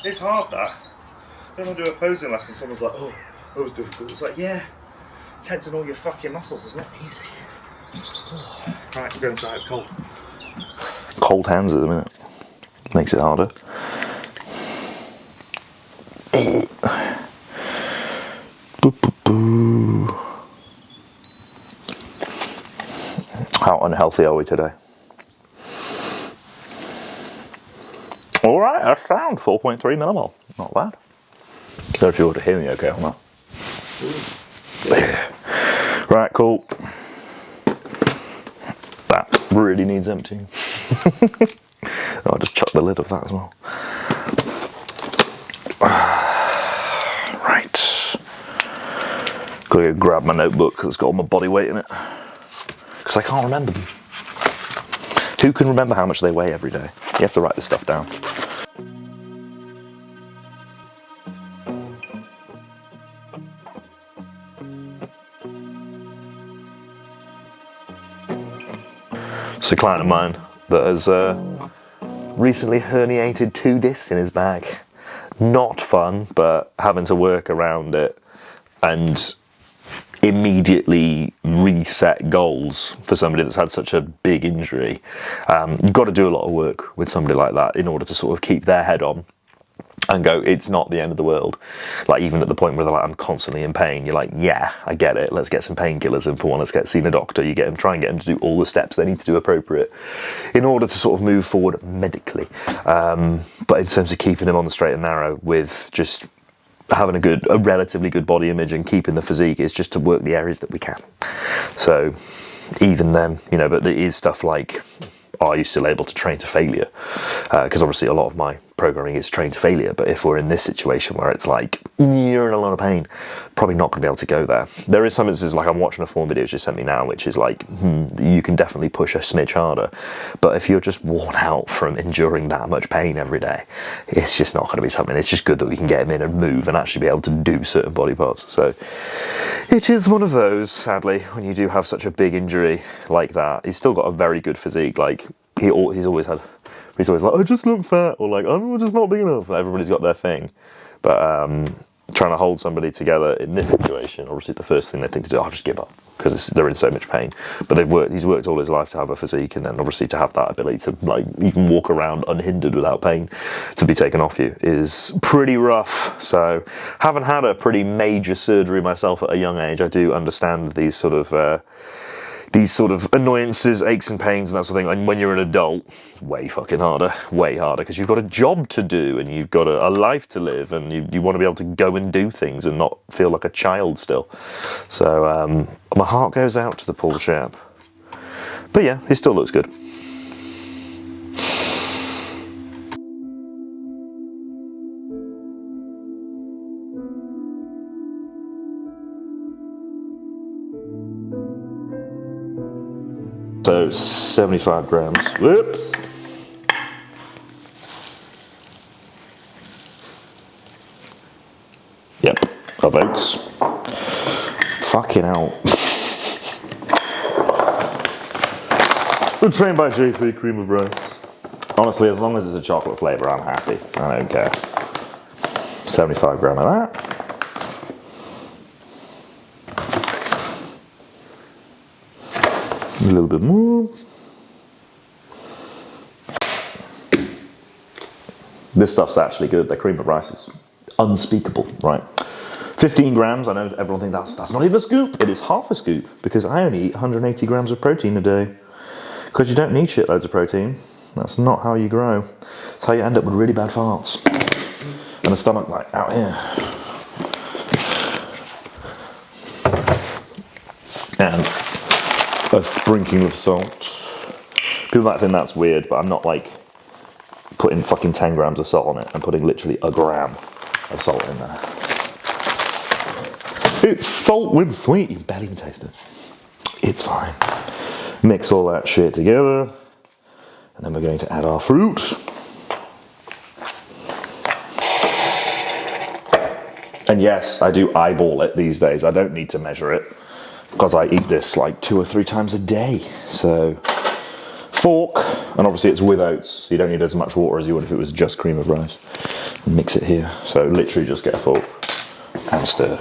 It's hard, that. When I do a posing lesson, someone's like, oh, that was difficult. It's like, yeah, tensing all your fucking muscles is not easy. Oh. Right, go inside, it's cold. Cold hands at the minute. Makes it harder. Boo, boo, boo. How unhealthy are we today? Alright, that's sound. 4.3 millimol. Not bad. I don't know if you ought to hear me okay or not. Right, cool. That really needs emptying. I'll just chuck the lid of that as well. Right. Gotta go grab my notebook because it's got all my body weight in it. Because I can't remember them. Who can remember how much they weigh every day? You have to write this stuff down. It's a client of mine that has recently herniated 2 discs in his back. Not fun, but having to work around it and immediately reset goals for somebody that's had such a big injury. You've got to do a lot of work with somebody like that in order to sort of keep their head on and go, it's not the end of the world. Like, even at the point where they're like, I'm constantly in pain, you're like, yeah, I get it, let's get some painkillers in for one, let's see a doctor. You get them, try and get them to do all the steps they need to do appropriate in order to sort of move forward medically. But in terms of keeping them on the straight and narrow with just having a relatively good body image and keeping the physique, is just to work the areas that we can. So even then, you know, but there is stuff like, are you still able to train to failure? Because obviously a lot of my programming is train to failure, but if we're in this situation where it's like, you're in a lot of pain, probably not going to be able to go there. There is some instances, like I'm watching a form video you sent me now, which is like, you can definitely push a smidge harder, but if you're just worn out from enduring that much pain every day, it's just not going to be something. It's just good that we can get him in and move and actually be able to do certain body parts. So it is one of those, sadly, when you do have such a big injury like that. He's still got a very good physique. Like he's always like, I just look fat, or like, I'm just not big enough. Everybody's got their thing. But trying to hold somebody together in this situation, obviously the first thing they think to do, I'll just give up, because they're in so much pain. But he's worked all his life to have a physique, and then obviously to have that ability to like even walk around unhindered without pain to be taken off you is pretty rough. So having had a pretty major surgery myself at a young age, I do understand these sort of annoyances, aches and pains and that sort of thing. And when you're an adult, way fucking harder, because you've got a job to do and you've got a life to live, and you want to be able to go and do things and not feel like a child still. So my heart goes out to the poor chap. But yeah, he still looks good. So 75 grams. Whoops. Yep, of oats. Fucking hell. We're trained by JP cream of rice. Honestly, as long as it's a chocolate flavour, I'm happy. I don't care. 75 gram of that. A little bit more. This stuff's actually good. The cream of rice is unspeakable, right? 15 grams. I know everyone thinks that's not even a scoop. It is half a scoop, because I only eat 180 grams of protein a day. Because you don't need shitloads of protein. That's not how you grow. It's how you end up with really bad farts. And a stomach like out here. And a sprinkling of salt. People might think that's weird, but I'm not like putting fucking 10 grams of salt on it. I'm putting literally a gram of salt in there. It's salt with sweet. You can barely even taste it. It's fine. Mix all that shit together, and then we're going to add our fruit. And yes, I do eyeball it these days. I don't need to measure it. because I eat this like 2 or 3 times a day. So fork, and obviously it's with oats, so you don't need as much water as you would if it was just cream of rice. Mix it here. So literally just get a fork and stir.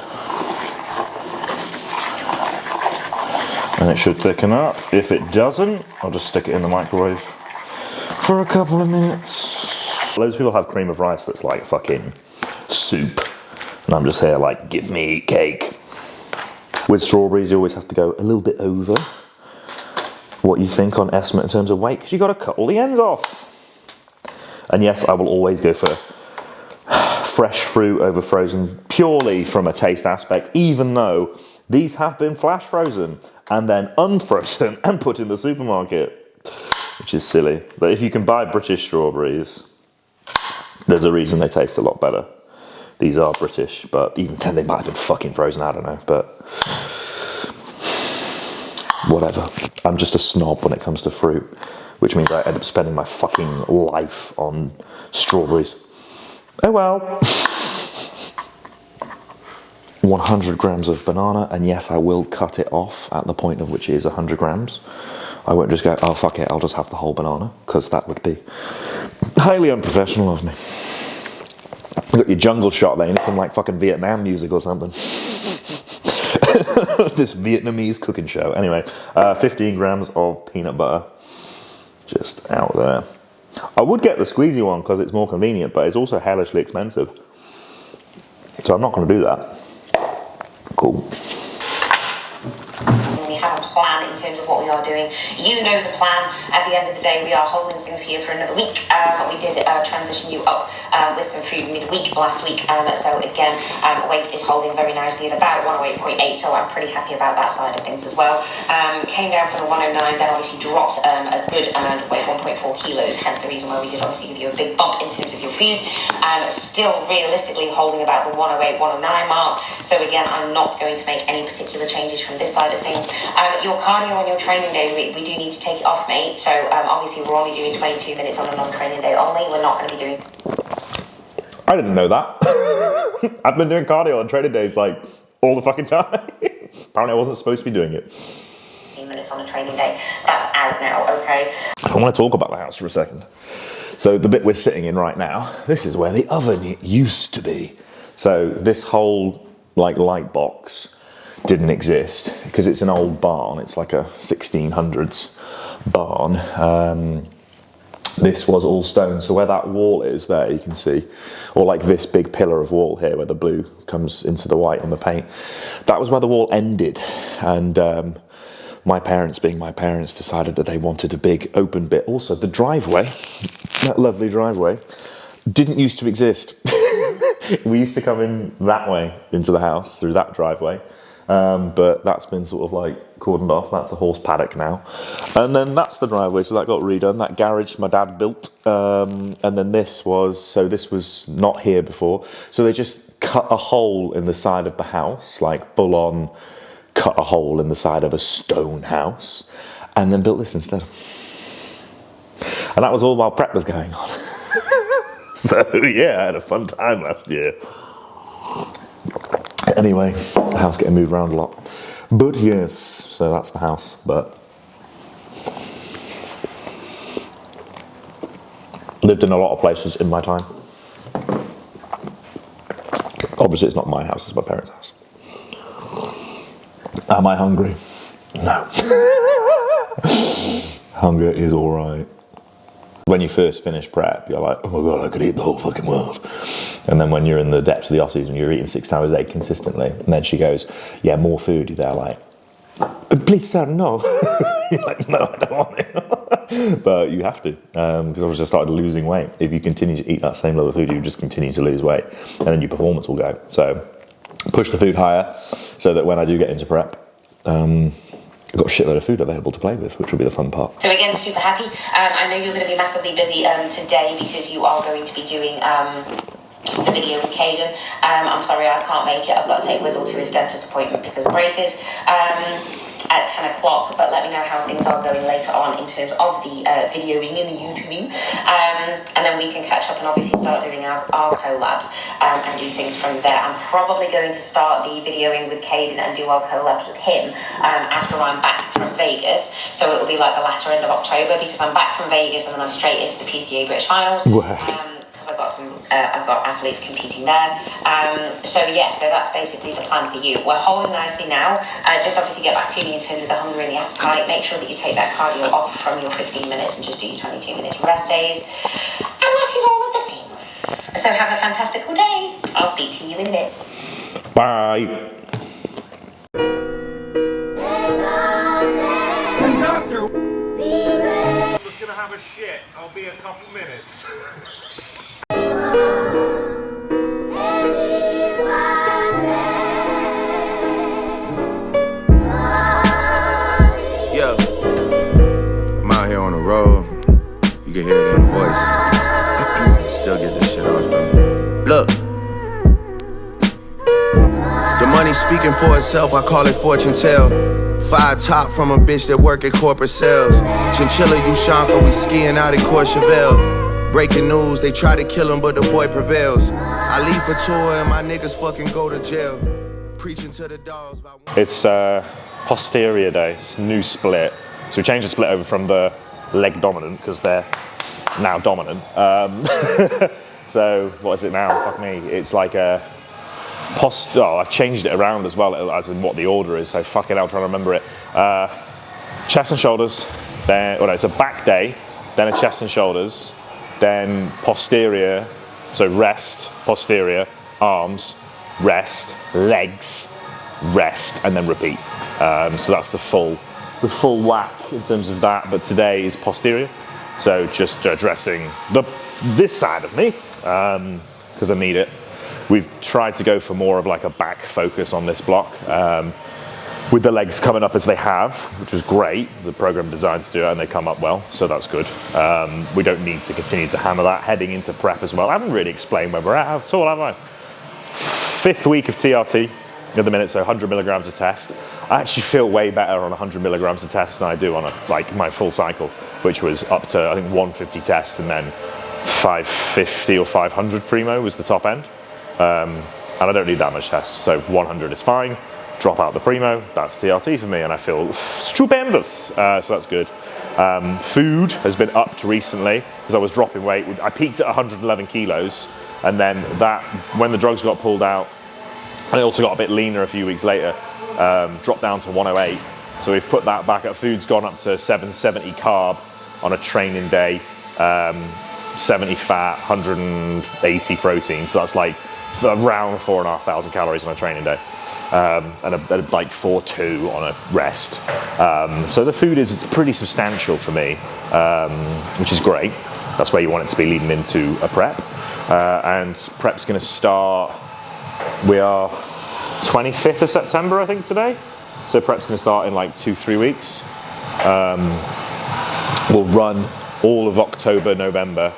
And it should thicken up. If it doesn't, I'll just stick it in the microwave for a couple of minutes. Loads of people have cream of rice that's like fucking soup. And I'm just here like, give me cake. With strawberries, you always have to go a little bit over what you think on estimate in terms of weight, because you got to cut all the ends off. And yes, I will always go for fresh fruit over frozen, purely from a taste aspect, even though these have been flash frozen and then unfrozen and put in the supermarket, which is silly. But if you can buy British strawberries, there's a reason they taste a lot better. These are British, but even then they might have been fucking frozen, I don't know, but whatever. I'm just a snob when it comes to fruit, which means I end up spending my fucking life on strawberries. Oh well. 100 grams of banana, and yes, I will cut it off at the point at which it is 100 grams. I won't just go, oh fuck it, I'll just have the whole banana, because that would be highly unprofessional of me. You got your jungle shot there, you need some like fucking Vietnam music or something. This Vietnamese cooking show. Anyway, 15 grams of peanut butter, just out there. I would get the squeezy one because it's more convenient, but it's also hellishly expensive. So I'm not going to do that. Cool. We have a plan in terms of what we are doing. You know the plan. At the end of the day, we are holding things here for another week. We did transition you up with some food midweek last week. So again, weight is holding very nicely at about 108.8. So I'm pretty happy about that side of things as well. Came down from the 109, then obviously dropped a good amount of weight, 1.4 kilos. Hence the reason why we did obviously give you a big bump in terms of your food. Still realistically holding about the 108, 109 mark. So again, I'm not going to make any particular changes from this side of things. Your cardio on your training day, we do need to take it off, mate. So obviously we're only doing 22 minutes on a non-training day only. We're not going to be doing... I didn't know that. I've been doing cardio on training days like all the fucking time. Apparently I wasn't supposed to be doing it. Minutes on a training day. That's out now, okay? I want to talk about the house for a second. So the bit we're sitting in right now, this is where the oven used to be. So this whole like light box didn't exist because it's an old barn. It's like a 1600s barn. This was all stone. So where that wall is there, you can see, or like this big pillar of wall here where the blue comes into the white on the paint, that was where the wall ended. And my parents, being my parents, decided that they wanted a big open bit. Also, the driveway, that lovely driveway, didn't used to exist. We used to come in that way into the house through that driveway. But that's been sort of like cordoned off. That's a horse paddock now. And then that's the driveway, so that got redone. That garage my dad built. And then this was not here before. So they just cut a hole in the side of the house, like full on cut a hole in the side of a stone house, and then built this instead. And that was all while prep was going on. So yeah, I had a fun time last year. Anyway, the house getting moved around a lot. But yes, so that's the house. But lived in a lot of places in my time. Obviously it's not my house, it's my parents' house. Am I hungry? No. Hunger is alright. When you first finish prep, you're like, oh my god, I could eat the whole fucking world. And then when you're in the depths of the off season, you're eating 6 times a day consistently. And then she goes, yeah, more food. You're there like, please sir, no. You're like, no, I don't want it. But you have to, because obviously I started losing weight. If you continue to eat that same level of food, you just continue to lose weight. And then your performance will go. So push the food higher so that when I do get into prep, I've got a shitload of food available to play with, which will be the fun part. So again, super happy. I know you're going to be massively busy today because you are going to be doing the video with Caden. I'm sorry I can't make it. I've got to take Wizzle to his dentist appointment because of braces. at 10 o'clock, but let me know how things are going later on in terms of the videoing and the YouTubing. And then we can catch up and obviously start doing our collabs and do things from there. I'm probably going to start the videoing with Caden and do our collabs with him after I'm back from Vegas. So it'll be like the latter end of October, because I'm back from Vegas and then I'm straight into the PCA British Finals. Because I've got athletes competing there. So that's basically the plan for you. We're holding nicely now. Just obviously get back to me in terms of the hunger and the appetite. Make sure that you take that cardio off from your 15 minutes and just do your 22 minutes rest days. And that is all of the things. So have a fantastical day. I'll speak to you in a bit. Bye. Conductor, I'm just gonna have a shit. I'll be a couple minutes. Yeah, I'm out here on the road. You can hear it in the voice. Still get this shit off though. Look, the money speaking for itself. I call it fortune tell. 5 top from a bitch that work at corporate sales. Chinchilla, Ushanka, we skiing out in Courchevel. Breaking news, they try to kill him, but the boy prevails. I leave for tour and my niggas fucking go to jail. Preaching to the dogs. It's posterior day, it's a new split. So we changed the split over from the leg dominant, because they're now dominant. So what is it now? Fuck me. It's like a I've changed it around as well, as in what the order is, so fucking hell, trying to remember it. Chest and shoulders, then, it's a back day, then a chest and shoulders, then posterior, so rest, posterior, arms, rest, legs, rest, and then repeat. So that's the full whack in terms of that, but today is posterior, so just addressing this side of me, because I need it. We've tried to go for more of like a back focus on this block, with the legs coming up as they have, which was great. The program designed to do it and they come up well, so that's good. We don't need to continue to hammer that heading into prep as well. I haven't really explained where we're at all, have I? 5th week of TRT at the minute, so 100 milligrams a test. I actually feel way better on 100 milligrams a test than I do on my full cycle, which was up to I think 150 tests, and then 550 or 500 primo was the top end. And I don't need that much test, so 100 is fine. Drop out the primo, that's TRT for me, and I feel stupendous, so that's good. Food has been upped recently, because I was dropping weight. I peaked at 111 kilos, and then when the drugs got pulled out, and I also got a bit leaner a few weeks later, dropped down to 108. So we've put that back up. Food's gone up to 770 carb on a training day, 70 fat, 180 protein, so that's like around 4,500 calories on a training day, and like 4.2 on a rest. So the food is pretty substantial for me, which is great. That's where you want it to be leading into a prep. And prep's going to start, we are 25th of September, I think, today. So prep's going to start in like 2-3 weeks. We'll run all of October, November,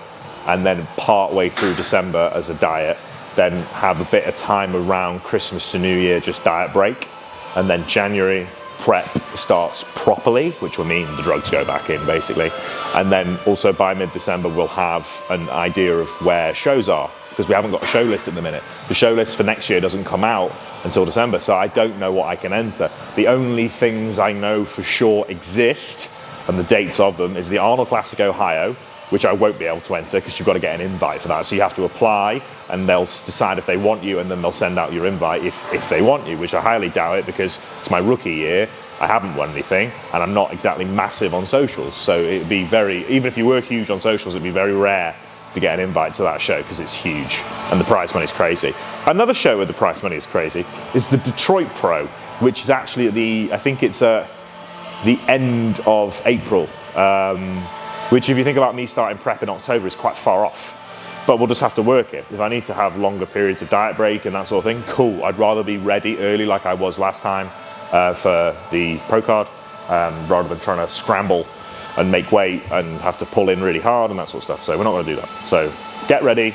and then part way through December as a diet. Then have a bit of time around Christmas to New Year, just diet break. And then January, prep starts properly, which will mean the drugs go back in, basically. And then also by mid-December, we'll have an idea of where shows are, because we haven't got a show list at the minute. The show list for next year doesn't come out until December, so I don't know what I can enter. The only things I know for sure exist, and the dates of them, is the Arnold Classic Ohio, which I won't be able to enter because you've got to get an invite for that. So you have to apply, and they'll decide if they want you, and then they'll send out your invite if they want you, which I highly doubt it, because it's my rookie year. I haven't won anything, and I'm not exactly massive on socials. So it'd be even if you were huge on socials, it'd be very rare to get an invite to that show, because it's huge and the prize money is crazy. Another show where the prize money is crazy is the Detroit Pro, which is actually I think it's the end of April. Which, if you think about me starting prep in October, is quite far off. But we'll just have to work it. If I need to have longer periods of diet break and that sort of thing, cool. I'd rather be ready early like I was last time for the pro card, rather than trying to scramble and make weight and have to pull in really hard and that sort of stuff. So we're not going to do that. So get ready,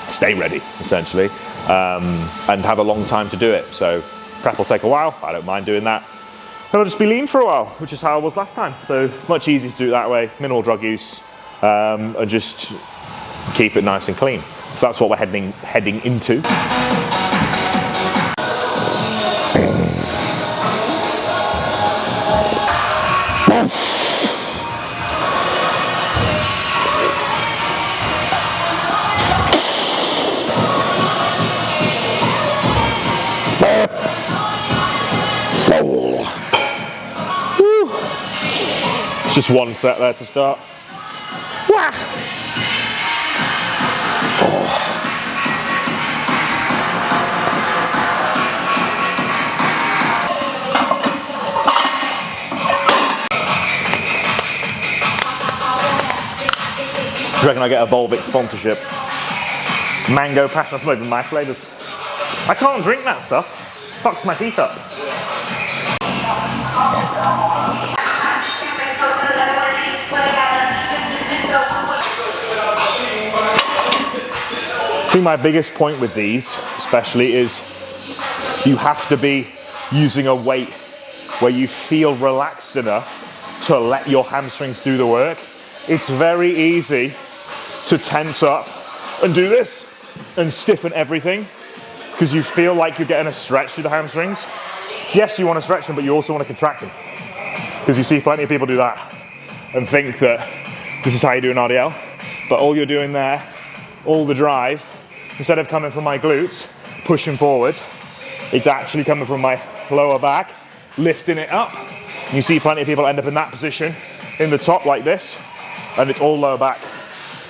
stay ready, essentially, and have a long time to do it. So prep will take a while. I don't mind doing that. I'll just be lean for a while, which is how I was last time. So much easier to do it that way, minimal drug use, and just keep it nice and clean. So that's what we're heading into. It's just one set there to start. Wah! I reckon I get a Volvic sponsorship. Mango passion, that's not even my flavours. I can't drink that stuff. Fucks my teeth up. I think my biggest point with these, especially, is you have to be using a weight where you feel relaxed enough to let your hamstrings do the work. It's very easy to tense up and do this and stiffen everything because you feel like you're getting a stretch through the hamstrings. Yes, you want to stretch them, but you also want to contract them, because you see plenty of people do that and think that this is how you do an RDL, but all you're doing there, all the drive, instead of coming from my glutes, pushing forward, it's actually coming from my lower back, lifting it up. And you see plenty of people end up in that position in the top like this, and it's all lower back.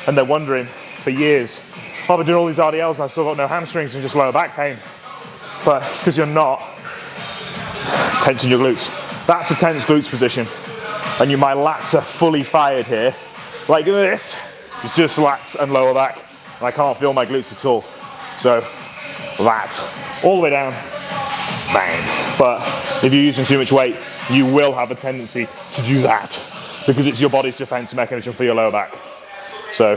And they're wondering for years, oh, I've been doing all these RDLs and I've still got no hamstrings and just lower back pain. But it's because you're not tensing your glutes. That's a tense glutes position. And my lats are fully fired here. Like this, it's just lats and lower back. And I can't feel my glutes at all. So that, all the way down, bang. But if you're using too much weight, you will have a tendency to do that, because it's your body's defense mechanism for your lower back. So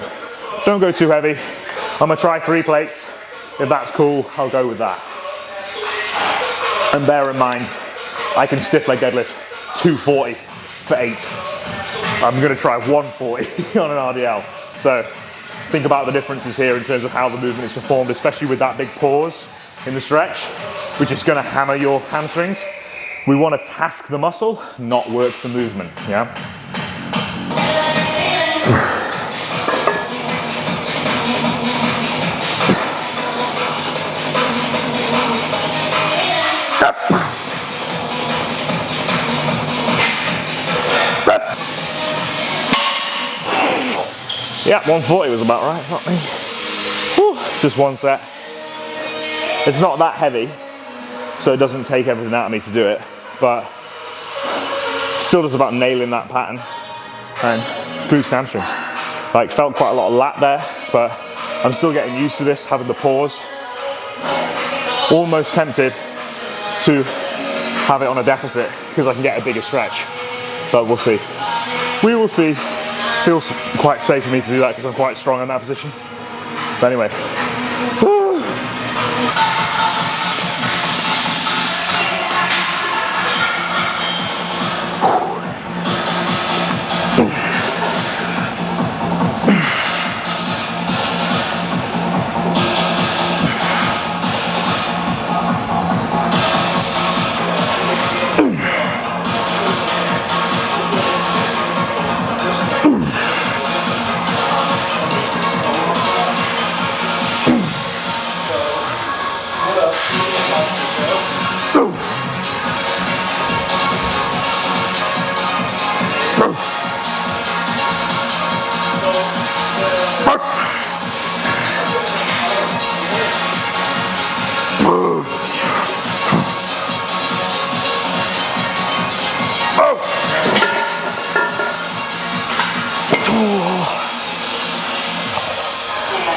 don't go too heavy. I'm gonna try 3 plates. If that's cool, I'll go with that. And bear in mind, I can stiff leg deadlift 240 for 8. I'm gonna try 140 on an RDL. So think about the differences here in terms of how the movement is performed, especially with that big pause in the stretch, which is gonna hammer your hamstrings. We wanna task the muscle, not work the movement, yeah? Yeah, 140 was about right, not me. Whew, just one set. It's not that heavy, so it doesn't take everything out of me to do it, but still just about nailing that pattern and glutes and hamstrings. Like, felt quite a lot of lat there, but I'm still getting used to this, having the pause. Almost tempted to have it on a deficit because I can get a bigger stretch, but we'll see. We will see. Feels quite safe for me to do that because I'm quite strong in that position. But anyway. Woo.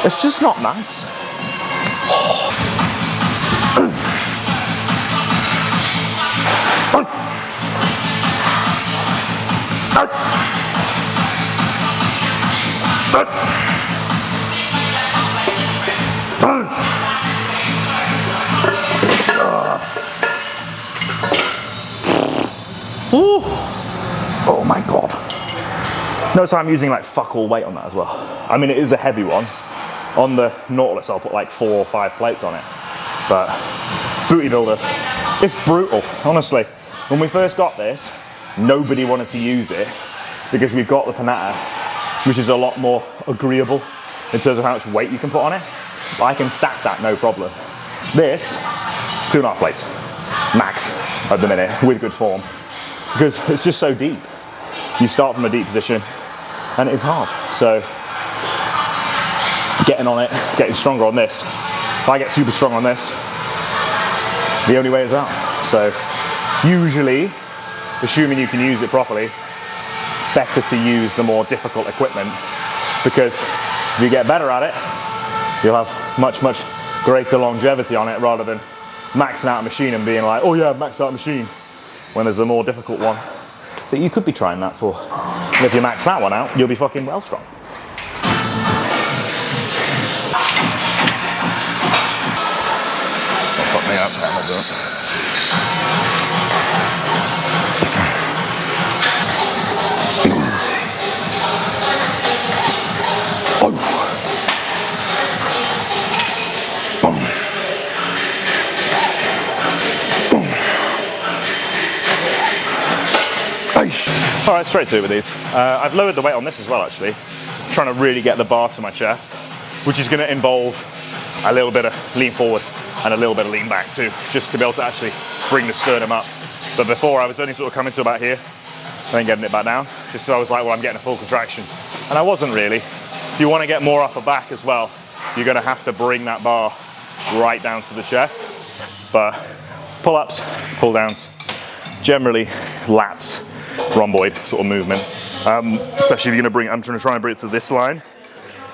It's just not nice. Ooh. Oh my God. Notice I'm using like fuck all weight on that as well. I mean, it is a heavy one. On the Nautilus, I'll put like 4 or 5 plates on it. But booty builder, it's brutal, honestly. When we first got this, nobody wanted to use it because we've got the Panatta, which is a lot more agreeable in terms of how much weight you can put on it. But I can stack that no problem. This, 2.5 plates, max at the minute, with good form. Because it's just so deep. You start from a deep position and it is hard. So getting on it, getting stronger on this. If I get super strong on this, the only way is out. So usually, assuming you can use it properly, better to use the more difficult equipment, because if you get better at it, you'll have much, much greater longevity on it rather than maxing out a machine and being like, oh yeah, I've maxed out a machine, when there's a more difficult one that you could be trying that for. And if you max that one out, you'll be fucking well strong. Fuck me, that's how I do it. All right, straight to it with these. I've lowered the weight on this as well, actually. Trying to really get the bar to my chest, which is going to involve a little bit of lean forward and a little bit of lean back too, just to be able to actually bring the sternum up. But before, I was only sort of coming to about here, then getting it back down, just so I was like, well, I'm getting a full contraction. And I wasn't really. If you want to get more upper back as well, you're going to have to bring that bar right down to the chest. But pull-ups, pull-downs, generally lats, rhomboid sort of movement. Especially if you're going to bring, I'm trying to try and bring it to this line.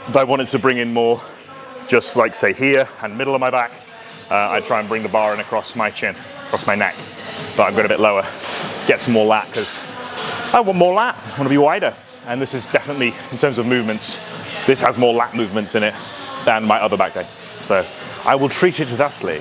If I wanted to bring in more, just like say here and middle of my back, I'd try and bring the bar in across my chin, across my neck. But I'm going a bit lower, get some more lat, because I want more lat, I want to be wider. And this is definitely, in terms of movements, this has more lat movements in it than my other back day. So I will treat it thusly.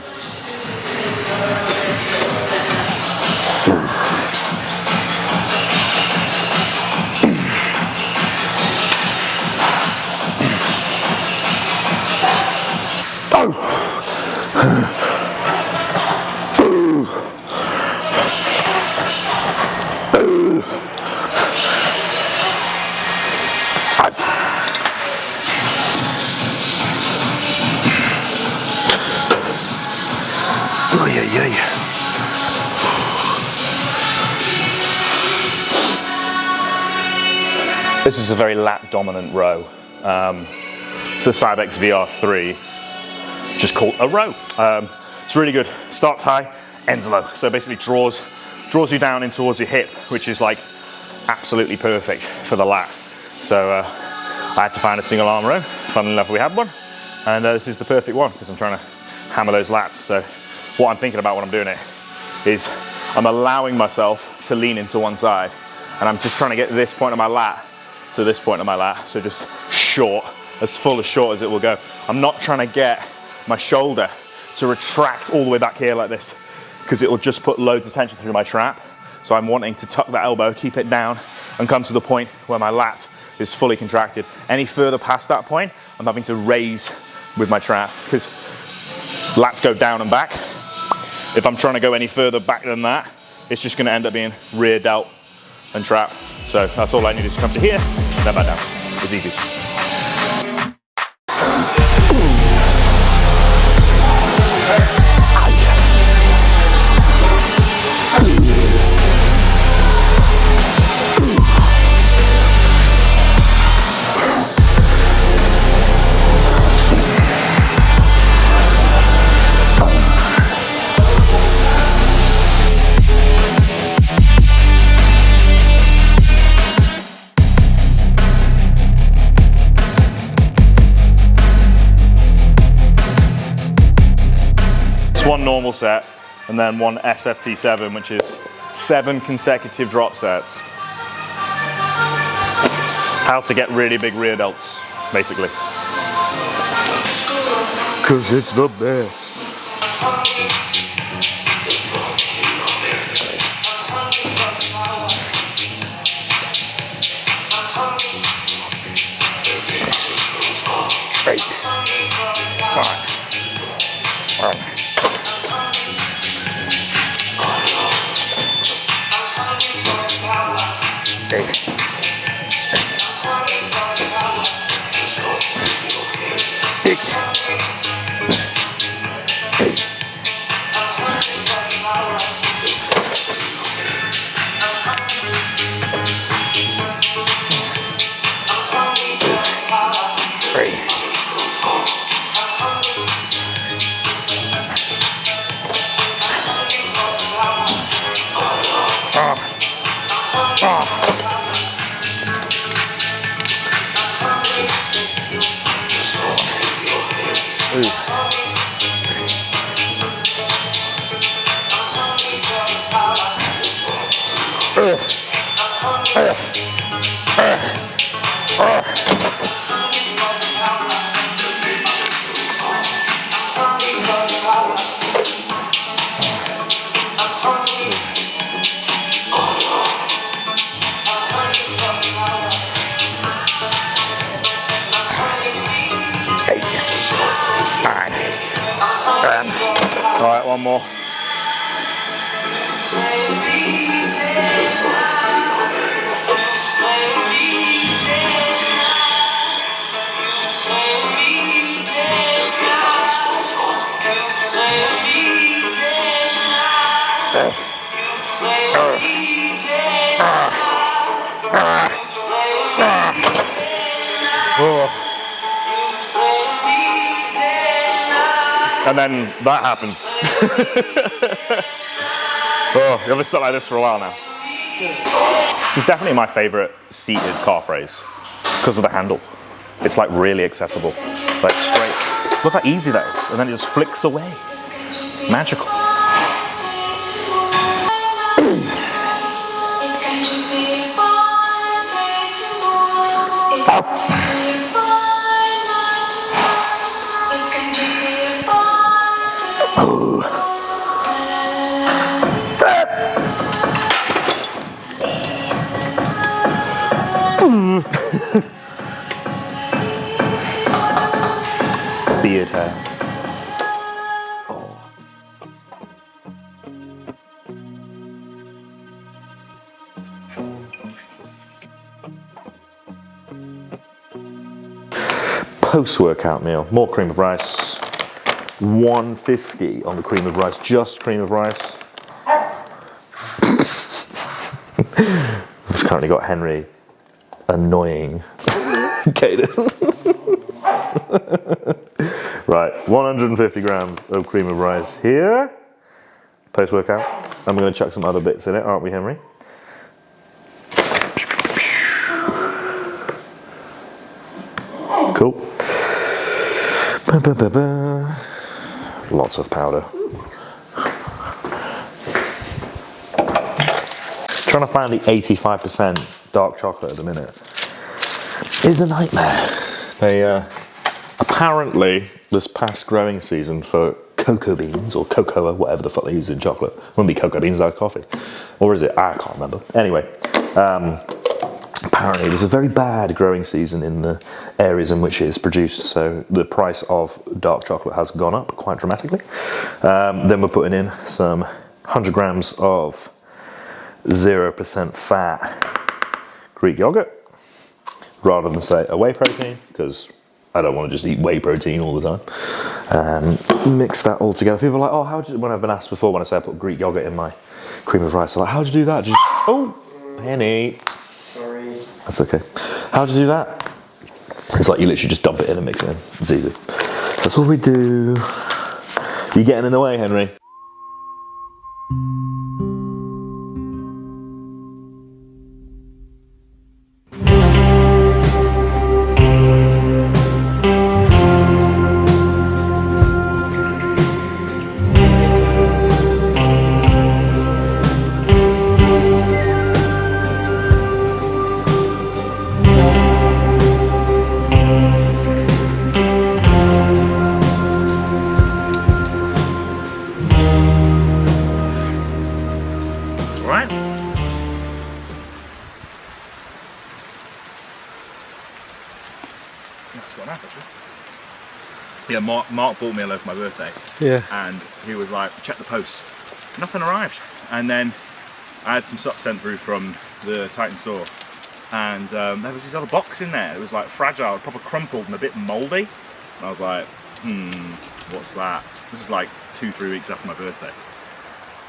This is a very lat dominant row. It's a Cybex VR3, just called a row. It's really good. Starts high, ends low. So basically draws you down in towards your hip, which is like absolutely perfect for the lat. So I had to find a single arm row. Funnily enough, we had one. And this is the perfect one because I'm trying to hammer those lats. So what I'm thinking about when I'm doing it is I'm allowing myself to lean into one side. And I'm just trying to get this point of my lat to this point of my lat. So just short, as full as short as it will go. I'm not trying to get my shoulder to retract all the way back here like this, because it will just put loads of tension through my trap. So I'm wanting to tuck that elbow, keep it down, and come to the point where my lat is fully contracted. Any further past that point, I'm having to raise with my trap, because lats go down and back. If I'm trying to go any further back than that, it's just going to end up being rear delt and trap. So that's all I need, is to come to here, then back down. It's easy. One normal set and then one SFT7, which is 7 consecutive drop sets. How to get really big rear delts, basically. 'Cause it's the best. Great. All right, one more. And then that happens. Oh, you haven't stuck like this for a while now. This is definitely my favourite seated calf raise because of the handle. It's like really accessible, like straight. Look how easy that is, and then it just flicks away. Magical. Beard hair. Post-workout meal, more cream of rice. 150 on the cream of rice, just cream of rice. I've currently got Henry annoying Caden. Right, 150 grams of cream of rice here. Post-workout. And we're going to chuck some other bits in it, aren't we, Henry? Cool. Lots of powder. Trying to find the 85% dark chocolate at the minute is a nightmare. They apparently this past growing season for cocoa beans or cocoa, whatever the fuck they use in chocolate. Wouldn't be cocoa beans, that's coffee. Or is it? I can't remember. Anyway, apparently it was a very bad growing season in the areas in which it is produced, so the price of dark chocolate has gone up quite dramatically. Then we're putting in some 100 grams of 0% fat Greek yogurt, rather than say a whey protein, because I don't want to just eat whey protein all the time. Mix that all together. People are like, oh, how do you, when I've been asked before when I say I put Greek yogurt in my cream of rice, they're like, how'd you do that? Did you, oh, Penny. Sorry. That's okay. How'd you do that? It's like you literally just dump it in and mix it in. It's easy. That's what we do. You getting in the way, Henry? That's what happened, actually. Yeah, Mark bought me a loaf for my birthday. Yeah. And he was like, check the post. Nothing arrived. And then I had some stuff sent through from the Titan store. And there was this other box in there. It was like fragile, proper crumpled and a bit mouldy. And I was like, what's that? This was like 2-3 weeks after my birthday.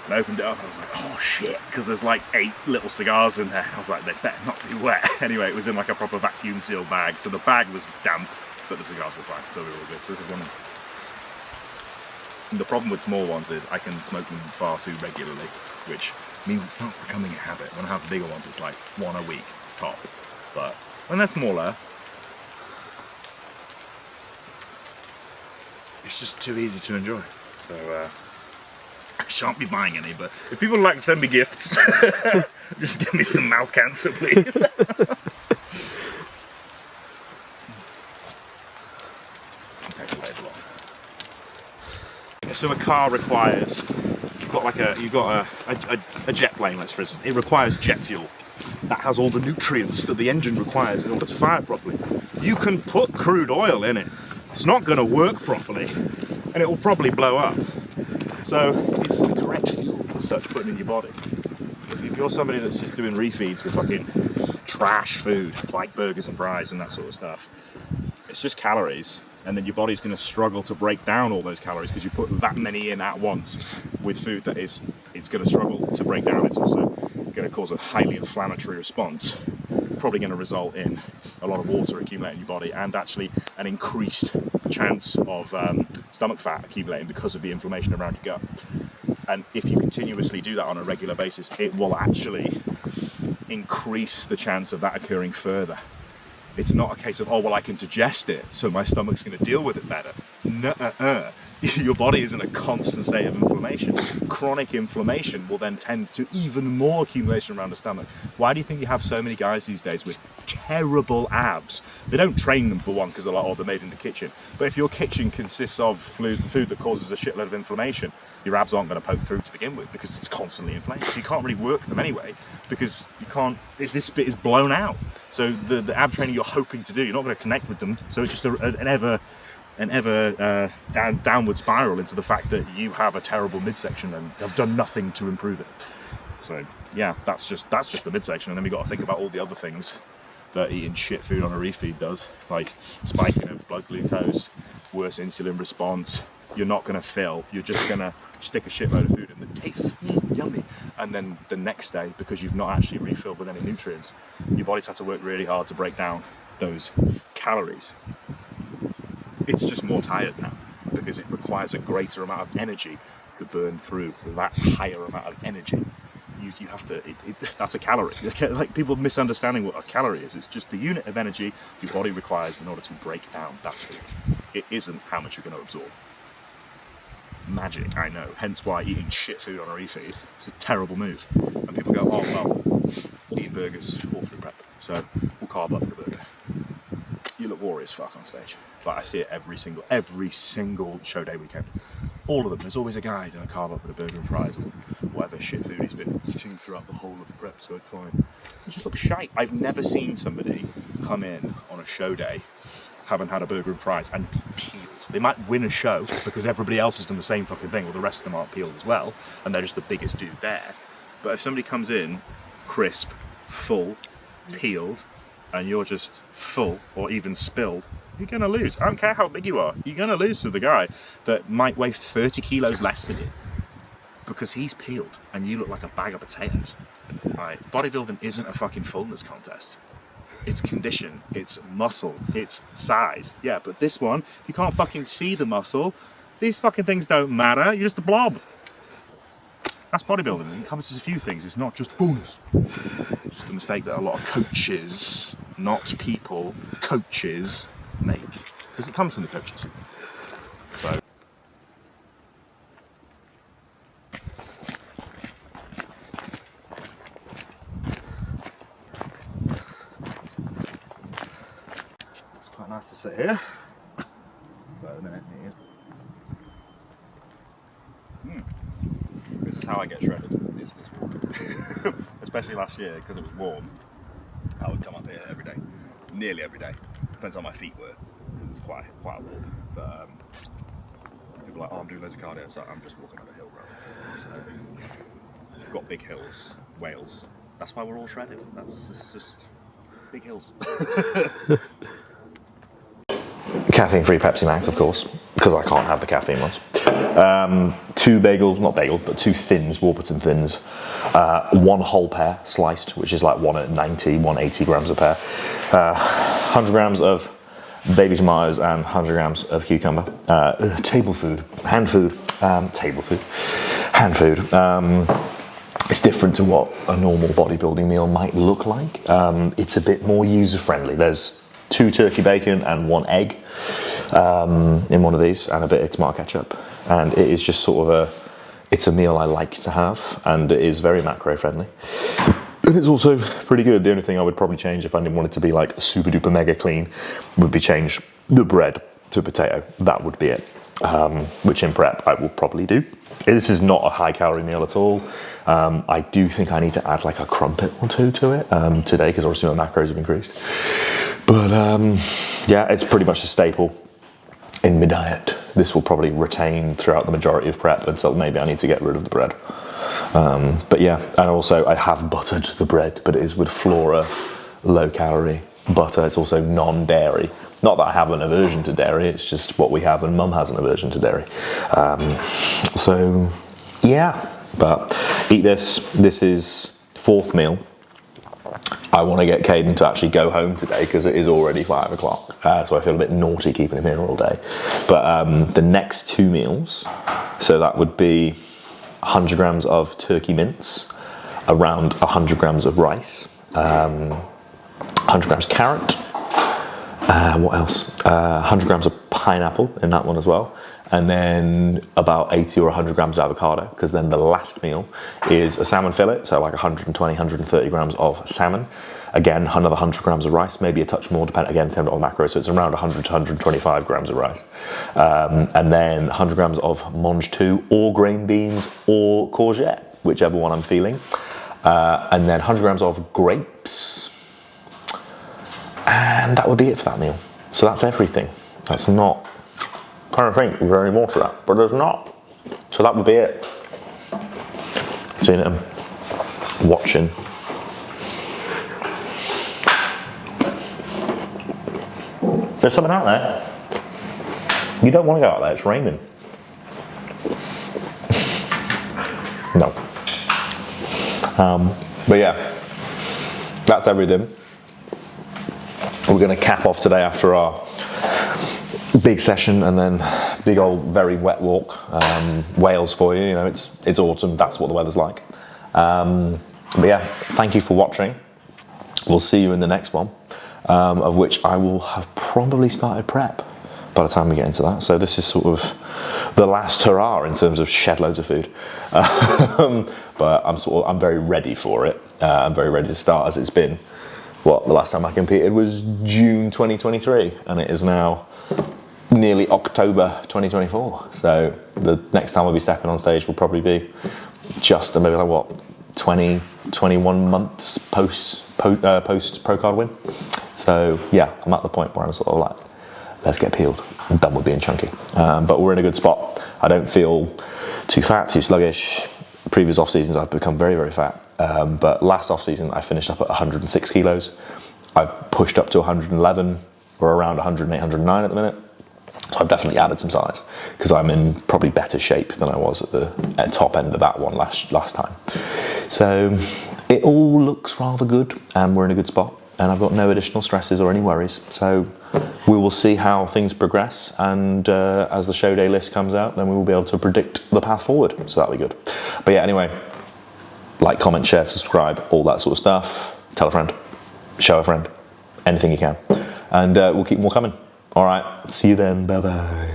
And I opened it up and I was like, oh shit, because there's like 8 little cigars in there. I was like, they better not be wet. Anyway, it was in like a proper vacuum sealed bag. So the bag was damp, but the cigars were fine, so we were all good. So this is one. And the problem with small ones is I can smoke them far too regularly, which means it starts becoming a habit. When I have the bigger ones, it's like 1 a week top. But when they're smaller, it's just too easy to enjoy. So I shan't be buying any, but if people would like to send me gifts, just give me some mouth cancer, please. So a car requires, you've got a jet plane, let's for instance, it requires jet fuel. That has all the nutrients that the engine requires in order to fire properly. You can put crude oil in it. It's not going to work properly, and it will probably blow up. So it's the correct fuel as such put in your body. If you're somebody that's just doing refeeds with fucking trash food, like burgers and fries and that sort of stuff, it's just calories. And then your body's going to struggle to break down all those calories because you put that many in at once with food that it's going to struggle to break down. It's also going to cause a highly inflammatory response, probably going to result in a lot of water accumulating in your body and actually an increased chance of stomach fat accumulating because of the inflammation around your gut. And if you continuously do that on a regular basis, it will actually increase the chance of that occurring further. It's not a case of, oh, well, I can digest it, so my stomach's going to deal with it better. Nuh-uh. Your body is in a constant state of inflammation. Chronic inflammation will then tend to even more accumulation around the stomach. Why do you think you have so many guys these days with terrible abs? They don't train them for one because they're like, oh, they're made in the kitchen. But if your kitchen consists of food that causes a shitload of inflammation, your abs aren't going to poke through to begin with because it's constantly inflamed. So you can't really work them anyway because you can't. This bit is blown out. So the ab training you're hoping to do, you're not going to connect with them. So it's just an ever downward spiral into the fact that you have a terrible midsection and have done nothing to improve it. So yeah, that's just the midsection, and then we got to think about all the other things that eating shit food on a refeed does, like spiking of blood glucose, worse insulin response. You're not going to fill. You're just going to stick a shitload of food in that tastes yummy, and then the next day, because you've not actually refilled with any nutrients, your body's had to work really hard to break down those calories. It's just more tired now because it requires a greater amount of energy to burn through that higher amount of energy. You have to, that's a calorie. Like, people misunderstanding what a calorie is. It's just the unit of energy your body requires in order to break down that food. It isn't how much you're going to absorb. Magic, I know. Hence why eating shit food on a refeed is a terrible move. And people go, oh, well, eating burgers all through prep, so we'll carb up the burger. You look warrior as fuck on stage. Like, I see it every single show day weekend. All of them. There's always a guy doing a carb up with a burger and fries or whatever shit food he's been eating throughout the whole of the prep, so it's fine. It just looks shite. I've never seen somebody come in on a show day, haven't had a burger and fries, and be peeled. They might win a show because everybody else has done the same fucking thing, or the rest of them aren't peeled as well, and they're just the biggest dude there. But if somebody comes in crisp, full, peeled, and you're just full or even spilled, you're going to lose. I don't care how big you are. You're going to lose to the guy that might weigh 30 kilos less than you because he's peeled and you look like a bag of potatoes. Right? Bodybuilding isn't a fucking fullness contest. It's condition, it's muscle, it's size. Yeah, but this one, if you can't fucking see the muscle, these fucking things don't matter. You're just a blob. That's bodybuilding. It encompasses a few things. It's not just fullness. It's just the mistake that a lot of coaches, not people, coaches make, because it comes from the coaches. So it's quite nice to sit here. Wait a minute. This is how I get shredded. It's this walk. Especially last year, because it was warm. I would come up here every day, nearly every day. Depends how my feet were. It's quite a walk. But people are like, oh, I'm doing loads of cardio. It's like, I'm just walking on a hill, bro. So, we've got big hills, Wales. That's why we're all shredded. It's just big hills. Caffeine-free Pepsi Max, of course, because I can't have the caffeine ones. 2 two thins, Warburton thins. 1 whole pear sliced, which is like 190, 180 grams a pear. 100 grams of baby tomatoes and 100 grams of cucumber. Table food, hand food. It's different to what a normal bodybuilding meal might look like. It's a bit more user-friendly. There's 2 turkey bacon and 1 egg in one of these, and a bit of tomato ketchup. And it is just sort of it's a meal I like to have, and it is very macro-friendly. And it's also pretty good. The only thing I would probably change if I didn't want it to be like super duper mega clean would be change the bread to potato. That would be it. Which in prep I will probably do. This is not a high calorie meal at all. I do think I need to add like a crumpet or 2 to it today, because obviously my macros have increased. But yeah, it's pretty much a staple in my diet. This will probably retain throughout the majority of prep until maybe I need to get rid of the bread. But yeah, and also I have buttered the bread, but it is with Flora low calorie butter. It's also non-dairy. Not that I have an aversion to dairy, it's just what we have, and Mum has an aversion to dairy. So yeah, but eat this. This is 4th meal. I want to get Caden to actually go home today because it is already 5 o'clock. So I feel a bit naughty keeping him here all day. But the next 2 meals, so that would be 100 grams of turkey mince, around 100 grams of rice, 100 grams carrot, what else? 100 grams of pineapple in that one as well. And then about 80 or 100 grams of avocado, because then the last meal is a salmon fillet, so like 120, 130 grams of salmon. Again, another 100 grams of rice, maybe a touch more, depending on macro, so it's around 100 to 125 grams of rice. And then 100 grams of mange tout, or grain beans, or courgette, whichever one I'm feeling. And then 100 grams of grapes. And that would be it for that meal. So that's everything. That's not... I'm trying to think, is there any more to that? But there's not. So that would be it. Seeing it and watching. There's something out there. You don't want to go out there, it's raining. No. But yeah, that's everything. We're going to cap off today after our big session, and then big old very wet walk. Wales for you, know, it's autumn, that's what the weather's like. But yeah, thank you for watching. We'll see you in the next one, of which I will have probably started prep by the time we get into that. So this is sort of the last hurrah in terms of shed loads of food. But I'm very ready for it. I'm very ready to start, as it's been, the last time I competed was June 2023, and it is now nearly October 2024. So the next time I'll be stepping on stage will probably be just maybe like 20, 21 months post pro card win. So yeah, I'm at the point where I'm sort of like, let's get peeled. I'm done with being chunky. But we're in a good spot. I don't feel too fat, too sluggish. Previous off seasons I've become very, very fat. But last off season I finished up at 106 kilos. I've pushed up to 111. We're around 108, 109 at the minute. So I've definitely added some size, because I'm in probably better shape than I was at the top end of that one last time. So it all looks rather good, and we're in a good spot, and I've got no additional stresses or any worries. So we will see how things progress, and as the show day list comes out, then we will be able to predict the path forward. So that'll be good. But yeah, anyway, like, comment, share, subscribe, all that sort of stuff. Tell a friend, show a friend, anything you can. And we'll keep more coming. All right, see you then, bye-bye.